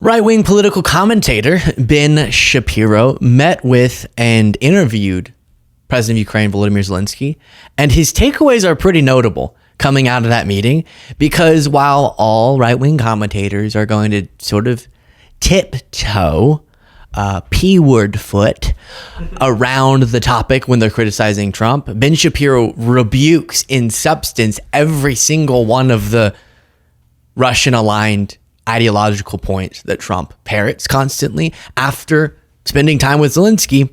Right-wing political commentator Ben Shapiro met with and interviewed President of Ukraine, Volodymyr Zelenskyy, and his takeaways are pretty notable coming out of that meeting, because while all right-wing commentators are going to sort of tiptoe, P-word foot around the topic when they're criticizing Trump, Ben Shapiro rebukes in substance every single one of the Russian-aligned ideological points that Trump parrots constantly after spending time with Zelenskyy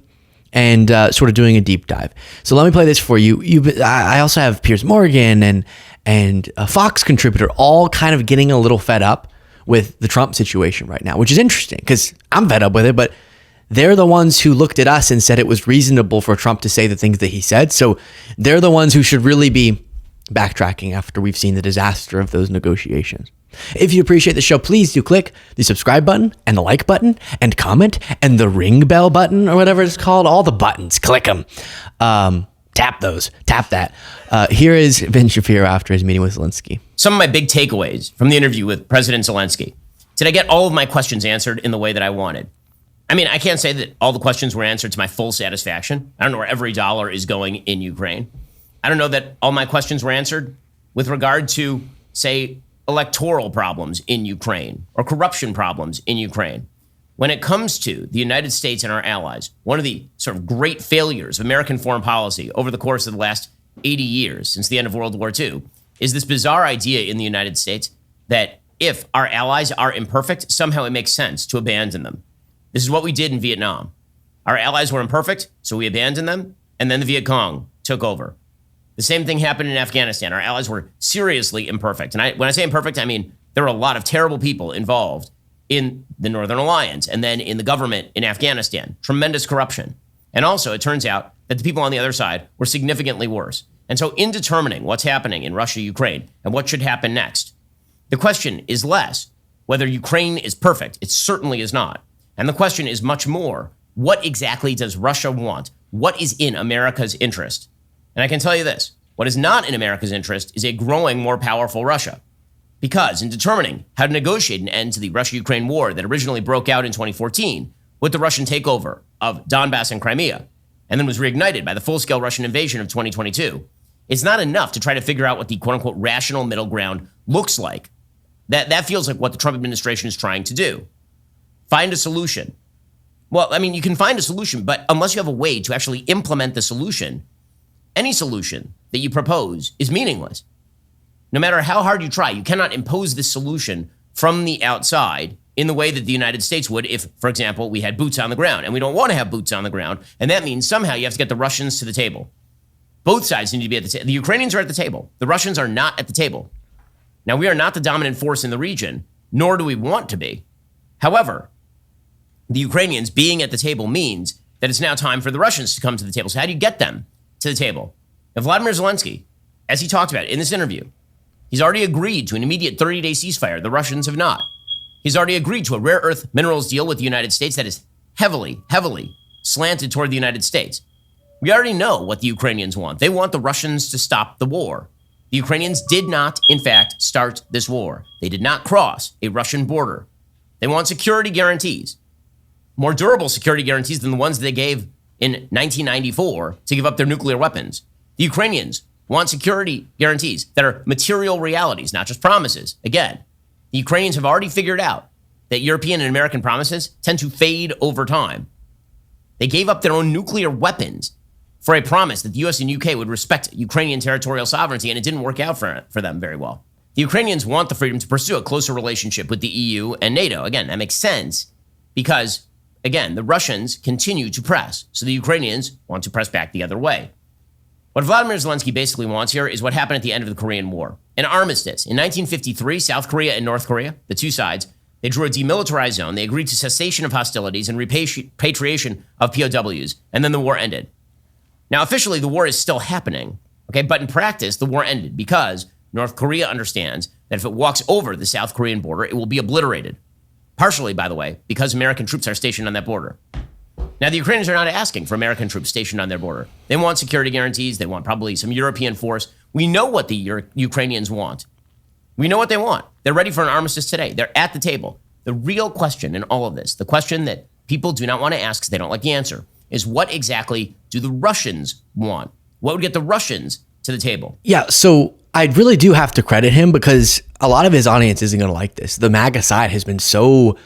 and sort of doing a deep dive. So let me play this for you. I also have Piers Morgan and a Fox contributor all kind of getting a little fed up with the Trump situation right now, which is interesting because I'm fed up with it, but they're the ones who looked at us and said it was reasonable for Trump to say the things that he said. So they're the ones who should really be backtracking after we've seen the disaster of those negotiations. If you appreciate the show, please do click the subscribe button and the like button and comment and the ring bell button or whatever it's called. All the buttons, click them. Tap those, tap that. Here is Ben Shapiro after his meeting with Zelenskyy. Some of my big takeaways from the interview with President Zelenskyy. Did I get all of my questions answered in the way that I wanted? I mean, I can't say that all the questions were answered to my full satisfaction. I don't know where every dollar is going in Ukraine. I don't know that all my questions were answered with regard to, say, electoral problems in Ukraine or corruption problems in Ukraine. When it comes to the United States and our allies, one of the sort of great failures of American foreign policy over the course of the last 80 years since the end of World War II is this bizarre idea in the United States that if our allies are imperfect, somehow it makes sense to abandon them. This is what we did in Vietnam. Our allies were imperfect, so we abandoned them, and then the Viet Cong took over. The same thing happened in Afghanistan. Our allies were seriously imperfect. And when I say imperfect, I mean there were a lot of terrible people involved in the Northern Alliance and then in the government in Afghanistan. Tremendous corruption. And also, it turns out that the people on the other side were significantly worse. And so in determining what's happening in Russia, Ukraine, and what should happen next, the question is less whether Ukraine is perfect. It certainly is not. And the question is much more, what exactly does Russia want? What is in America's interest? And I can tell you this, what is not in America's interest is a growing, more powerful Russia. Because in determining how to negotiate an end to the Russia-Ukraine war that originally broke out in 2014 with the Russian takeover of Donbass and Crimea, and then was reignited by the full-scale Russian invasion of 2022, it's not enough to try to figure out what the quote-unquote rational middle ground looks like. That feels like what the Trump administration is trying to do. Find a solution. Well, I mean, you can find a solution, but unless you have a way to actually implement the solution, any solution that you propose is meaningless. No matter how hard you try, you cannot impose this solution from the outside in the way that the United States would if, for example, we had boots on the ground. And we don't want to have boots on the ground. And that means somehow you have to get the Russians to the table. Both sides need to be at the table. The Ukrainians are at the table. The Russians are not at the table. Now, we are not the dominant force in the region, nor do we want to be. However, the Ukrainians being at the table means that it's now time for the Russians to come to the table. So how do you get them to the table? Now, Volodymyr Zelenskyy, as he talked about in this interview, he's already agreed to an immediate 30-day ceasefire. The Russians have not. He's already agreed to a rare earth minerals deal with the United States that is heavily, heavily slanted toward the United States. We already know what the Ukrainians want. They want the Russians to stop the war. The Ukrainians did not, in fact, start this war. They did not cross a Russian border. They want security guarantees, more durable security guarantees than the ones they gave in 1994 to give up their nuclear weapons. The Ukrainians want security guarantees that are material realities, not just promises. Again, the Ukrainians have already figured out that European and American promises tend to fade over time. They gave up their own nuclear weapons for a promise that the US and UK would respect Ukrainian territorial sovereignty, and it didn't work out for them very well. The Ukrainians want the freedom to pursue a closer relationship with the EU and NATO. Again, that makes sense because, again, the Russians continue to press, so the Ukrainians want to press back the other way. What Volodymyr Zelenskyy basically wants here is what happened at the end of the Korean War. An armistice. In 1953, South Korea and North Korea, the two sides, they drew a demilitarized zone. They agreed to cessation of hostilities and repatriation of POWs, and then the war ended. Now, officially, the war is still happening, okay? But in practice, the war ended because North Korea understands that if it walks over the South Korean border, it will be obliterated. Partially, by the way, because American troops are stationed on that border. Now, the Ukrainians are not asking for American troops stationed on their border. They want security guarantees. They want probably some European force. We know what the Ukrainians want. We know what they want. They're ready for an armistice today. They're at the table. The real question in all of this, the question that people do not want to ask because they don't like the answer, is what exactly do the Russians want? What would get the Russians to the table? Yeah, so I really do have to credit him because a lot of his audience isn't going to like this. The MAGA side has been so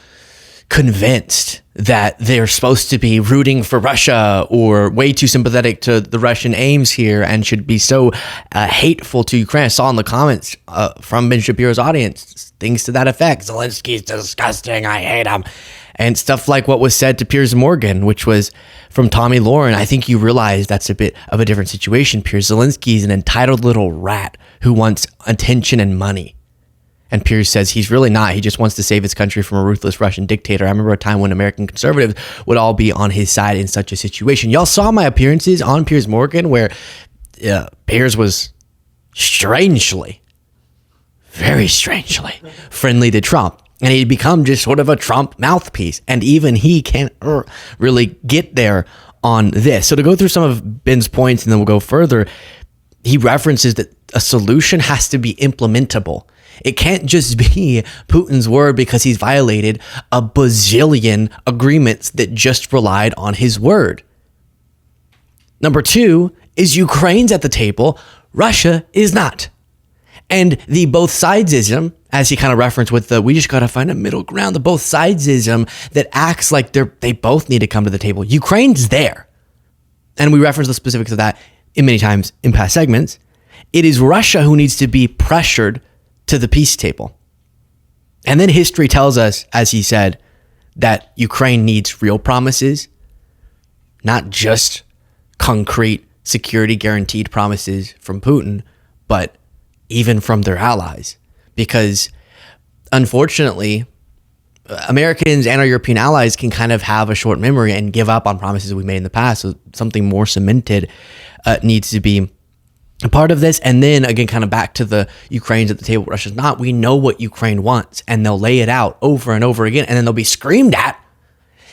convinced that they're supposed to be rooting for Russia or way too sympathetic to the Russian aims here and should be so hateful to Ukraine. I saw in the comments from Ben Shapiro's audience things to that effect. Zelensky's disgusting. I hate him. And stuff like what was said to Piers Morgan, which was from Tommy Lauren. I think you realize that's a bit of a different situation. Piers Zelenskyy is an entitled little rat who wants attention and money. And Piers says he's really not. He just wants to save his country from a ruthless Russian dictator. I remember a time when American conservatives would all be on his side in such a situation. Y'all saw my appearances on Piers Morgan where Piers was very strangely friendly to Trump. And he'd become just sort of a Trump mouthpiece. And even he can't really get there on this. So to go through some of Ben's points and then we'll go further, he references that a solution has to be implementable. It can't just be Putin's word because he's violated a bazillion agreements that just relied on his word. Number two is Ukraine's at the table. Russia is not. And the both sidesism, as he kind of referenced with the, we just got to find a middle ground, the both sidesism that acts like they both need to come to the table. Ukraine's there. And we reference the specifics of that in many times in past segments. It is Russia who needs to be pressured to the peace table. And then history tells us, as he said, that Ukraine needs real promises, not just concrete security guaranteed promises from Putin, but even from their allies. Because unfortunately, Americans and our European allies can kind of have a short memory and give up on promises we made in the past. So something more cemented needs to be a part of this. And then again, kind of back to the Ukraine's at the table, Russia's not. We know what Ukraine wants and they'll lay it out over and over again. And then they'll be screamed at.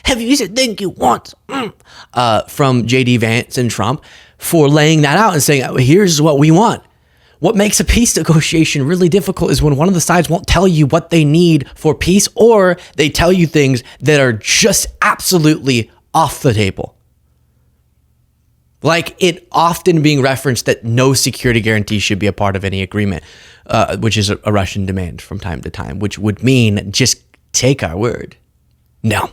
Have you said think you want from JD Vance and Trump for laying that out and saying, oh, here's what we want. What makes a peace negotiation really difficult is when one of the sides won't tell you what they need for peace, or they tell you things that are just absolutely off the table. Like it often being referenced that no security guarantee should be a part of any agreement, which is a Russian demand from time to time, which would mean just take our word. No.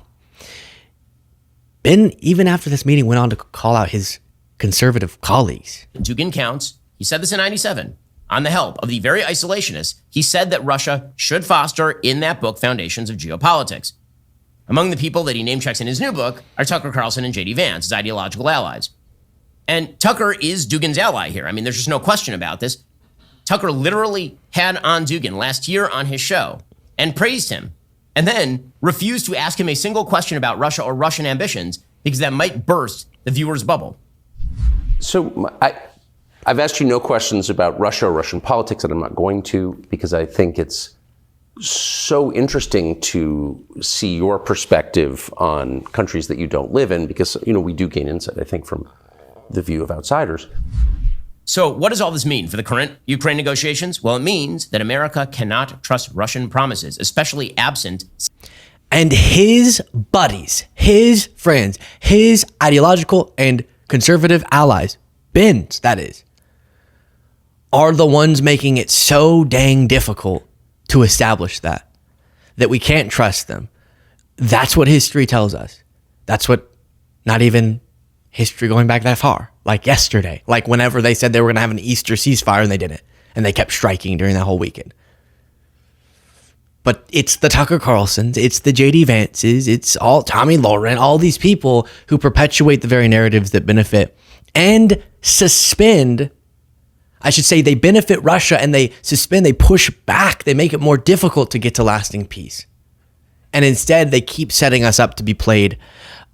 Ben, even after this meeting, went on to call out his conservative colleagues. Dugin counts. He said this in 97. On the help of the very isolationists, he said that Russia should foster in that book Foundations of Geopolitics. Among the people that he name checks in his new book are Tucker Carlson and J.D. Vance, his ideological allies. And Tucker is Dugin's ally here. I mean, there's just no question about this. Tucker literally had on Dugin last year on his show and praised him, and then refused to ask him a single question about Russia or Russian ambitions because that might burst the viewer's bubble. So I've asked you no questions about Russia or Russian politics, and I'm not going to, because I think it's so interesting to see your perspective on countries that you don't live in, because, you know, we do gain insight, I think, from the view of outsiders. So what does all this mean for the current Ukraine negotiations? Well, it means that America cannot trust Russian promises, especially absent. And his buddies, his friends, his ideological and conservative allies, Ben's, that is, are the ones making it so dang difficult to establish that we can't trust them. That's what history tells us. That's what, not even history going back that far, like yesterday, like whenever they said they were going to have an Easter ceasefire and they didn't, and they kept striking during that whole weekend. But it's the Tucker Carlsons, it's the JD Vances, it's all Tommy Lauren, all these people who perpetuate the very narratives that benefit and suspend. I should say they benefit Russia and they suspend, they push back, they make it more difficult to get to lasting peace. And instead, they keep setting us up to be played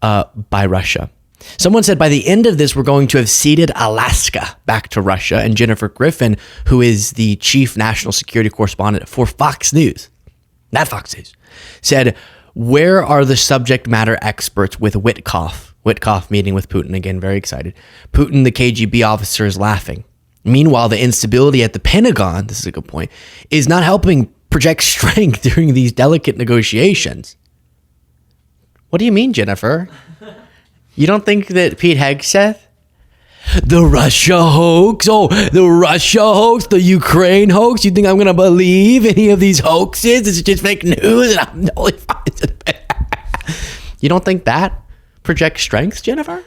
by Russia. Someone said by the end of this, we're going to have ceded Alaska back to Russia. And Jennifer Griffin, who is the chief national security correspondent for Fox News, said, where are the subject matter experts with Witkoff? Witkoff meeting with Putin, again, very excited. Putin, the KGB officer, is laughing. Meanwhile, the instability at the Pentagon, this is a good point, is not helping project strength during these delicate negotiations. What do you mean, Jennifer? You don't think that Pete Hegseth, the Russia hoax, the Ukraine hoax, you think I'm going to believe any of these hoaxes? It's just fake news and I'm totally fine. You don't think that projects strength, Jennifer?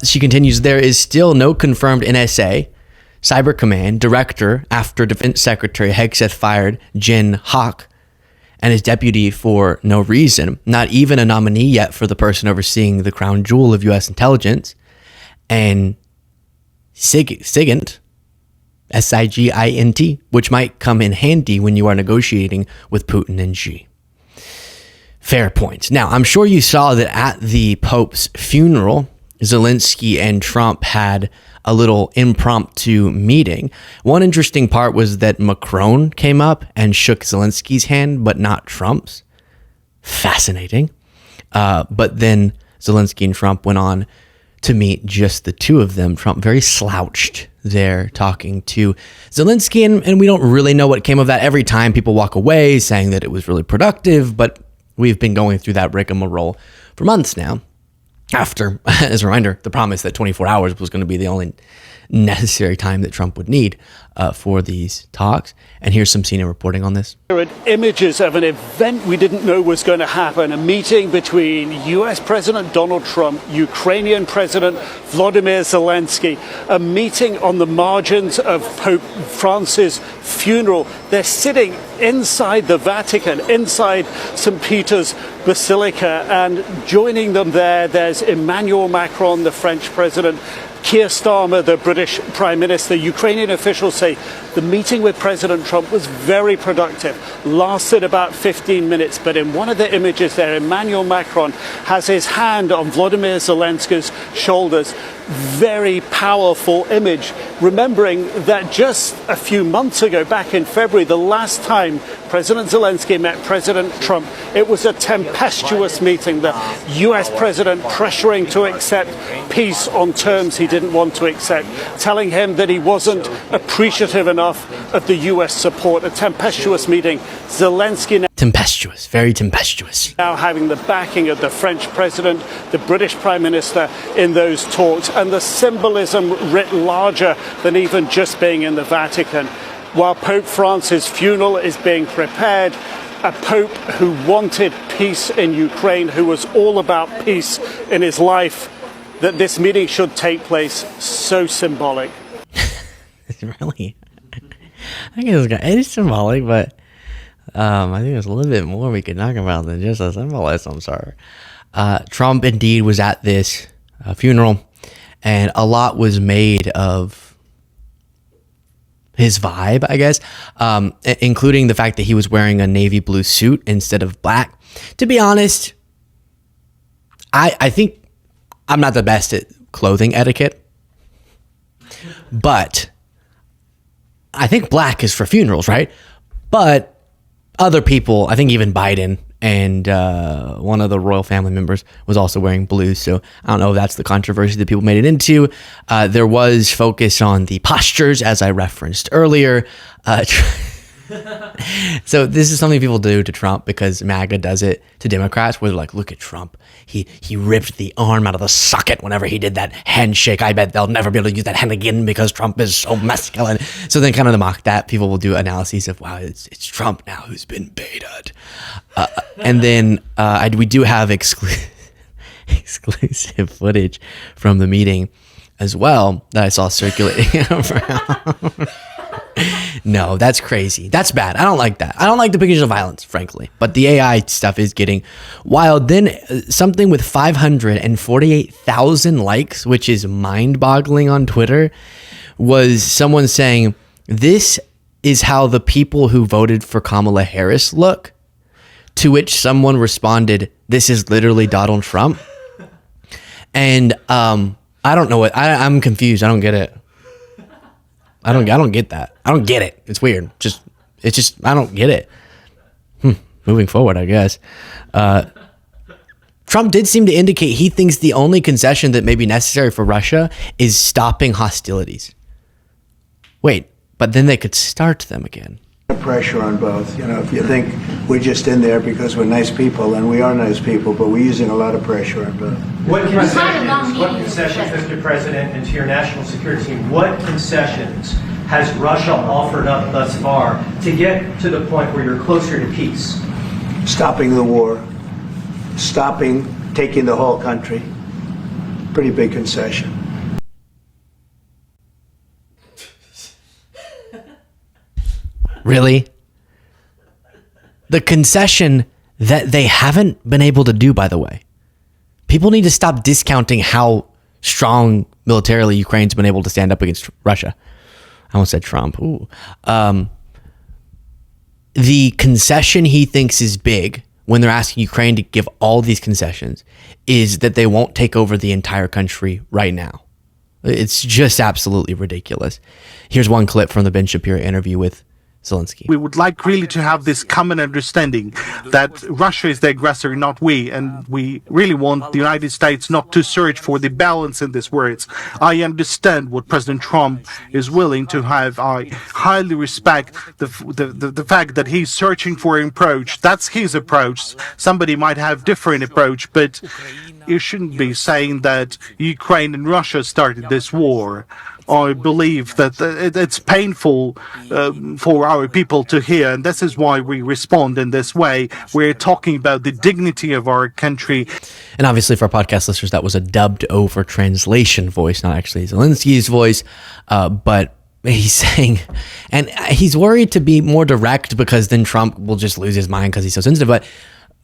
She continues, there is still no confirmed NSA Cyber Command director after Defense Secretary Hegseth fired Jen Hawk and his deputy for no reason, not even a nominee yet for the person overseeing the crown jewel of U.S. intelligence, and SIGINT, SIGINT, which might come in handy when you are negotiating with Putin and Xi. Fair point. Now, I'm sure you saw that at the Pope's funeral, Zelenskyy and Trump had a little impromptu meeting. One interesting part was that Macron came up and shook Zelenskyy's hand, but not Trump's. Fascinating. But then Zelenskyy and Trump went on to meet just the two of them. Trump very slouched there talking to Zelenskyy, and we don't really know what came of that. Every time people walk away saying that it was really productive, but we've been going through that rigmarole for months now. After, as a reminder, the promise that 24 hours was going to be the only necessary time that Trump would need for these talks. And here's some CNN reporting on this. There are images of an event we didn't know was going to happen, a meeting between US President Donald Trump, Ukrainian President Volodymyr Zelenskyy, a meeting on the margins of Pope Francis' funeral. They're sitting inside the Vatican, inside St. Peter's Basilica, and joining them there's Emmanuel Macron, the French president, Keir Starmer, the British Prime Minister. Ukrainian officials say the meeting with President Trump was very productive, lasted about 15 minutes, but in one of the images there, Emmanuel Macron has his hand on Volodymyr Zelenskyy's shoulders. Very powerful image, remembering that just a few months ago, back in February, the last time President Zelenskyy met President Trump, it was a tempestuous meeting. The US president pressuring to accept peace on terms he didn't want to accept, telling him that he wasn't appreciative enough of the US support. A tempestuous meeting. Zelenskyy Tempestuous, very tempestuous. now having the backing of the French president, the British Prime Minister in those talks, and the symbolism writ larger than even just being in the Vatican. While Pope Francis' funeral is being prepared, a pope who wanted peace in Ukraine, who was all about peace in his life, that this meeting should take place, so symbolic. Really? I guess it is symbolic, but I think there's a little bit more we could talk about than just a symbolism, sir. Trump indeed was at this funeral, and a lot was made of his vibe, I guess, including the fact that he was wearing a navy blue suit instead of black. To be honest, I think I'm not the best at clothing etiquette, but I think black is for funerals, right? But other people, I think even Biden and one of the royal family members was also wearing blue. So I don't know if that's the controversy that people made it into. There was focus on the postures, as I referenced earlier. So this is something people do to Trump because MAGA does it to Democrats, where they're like, look at Trump. He ripped the arm out of the socket whenever he did that handshake. I bet they'll never be able to use that hand again because Trump is so masculine. So then kind of to mock that, people will do analyses of, wow, it's Trump now who's been baited. And then we do have exclusive footage from the meeting as well that I saw circulating around. No, that's crazy. That's bad. I don't like that. I don't like the pictures of violence, frankly. But the AI stuff is getting wild. Then something with 548,000 likes, which is mind-boggling on Twitter, was someone saying, this is how the people who voted for Kamala Harris look. To which someone responded, this is literally Donald Trump. And I don't know what. I'm confused. I don't get it. I don't get that. I don't get it. It's weird. It's just I don't get it. Moving forward, I guess. Trump did seem to indicate he thinks the only concession that may be necessary for Russia is stopping hostilities. Wait, but then they could start them again. Pressure on both. If you think we're just in there because we're nice people, and we are nice people, but we're using a lot of pressure on both. What concessions, Mr. President, and to your national security team, what concessions has Russia offered up thus far to get to the point where you're closer to peace? Stopping the war, taking the whole country. Pretty big concession. Really? The concession that they haven't been able to do, by the way. People need to stop discounting how strong militarily Ukraine's been able to stand up against Russia. I almost said Trump. Ooh. The concession he thinks is big when they're asking Ukraine to give all these concessions is that they won't take over the entire country right now. It's just absolutely ridiculous. Here's one clip from the Ben Shapiro interview with Zelenskyy. We would like really to have this common understanding that Russia is the aggressor, not we, and we really want the United States not to search for the balance in these words. I understand what President Trump is willing to have. I highly respect the fact that he's searching for an approach. That's his approach. Somebody might have different approach, but you shouldn't be saying that Ukraine and Russia started this war. I believe that it's painful for our people to hear, and this is why we respond in this way. We're talking about the dignity of our country. And obviously for our podcast listeners, that was a dubbed over translation voice, not actually Zelensky's voice, but he's saying, and he's worried to be more direct because then Trump will just lose his mind because he's so sensitive,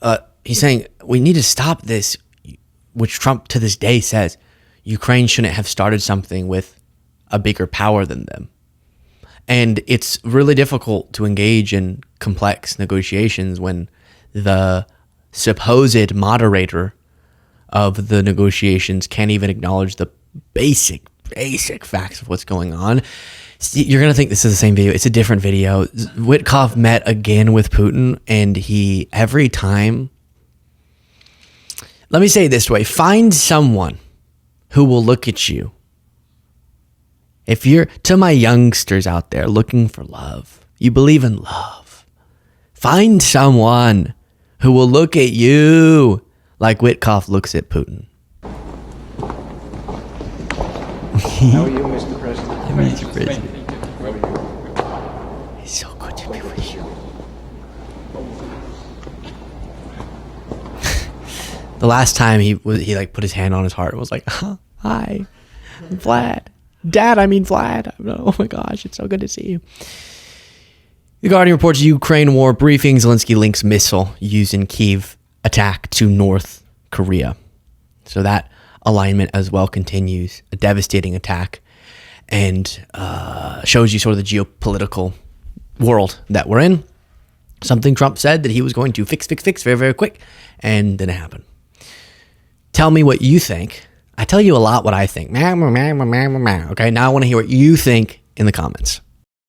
but he's saying we need to stop this, which Trump to this day says Ukraine shouldn't have started something with a bigger power than them. And it's really difficult to engage in complex negotiations when the supposed moderator of the negotiations can't even acknowledge the basic facts of what's going on. You're going to think this is the same video. It's a different video. Witkoff met again with Putin, and he, every time, let me say it this way, find someone who will look at you. If you're, to my youngsters out there looking for love, you believe in love, find someone who will look at you like Witkoff looks at Putin. How are you, Mr. President? Mr. President. It's so good to be with you. The last time he like put his hand on his heart and was like, hi, Vlad. Dad, I mean Vlad. Oh my gosh, it's so good to see you. The Guardian reports Ukraine war briefing. Zelenskyy links missile used in Kyiv attack to North Korea. So that alignment as well continues. A devastating attack and shows you sort of the geopolitical world that we're in. Something Trump said that he was going to fix very, very quick, and didn't happen. Tell me what you think. I tell you a lot what I think. Okay, now I want to hear what you think in the comments.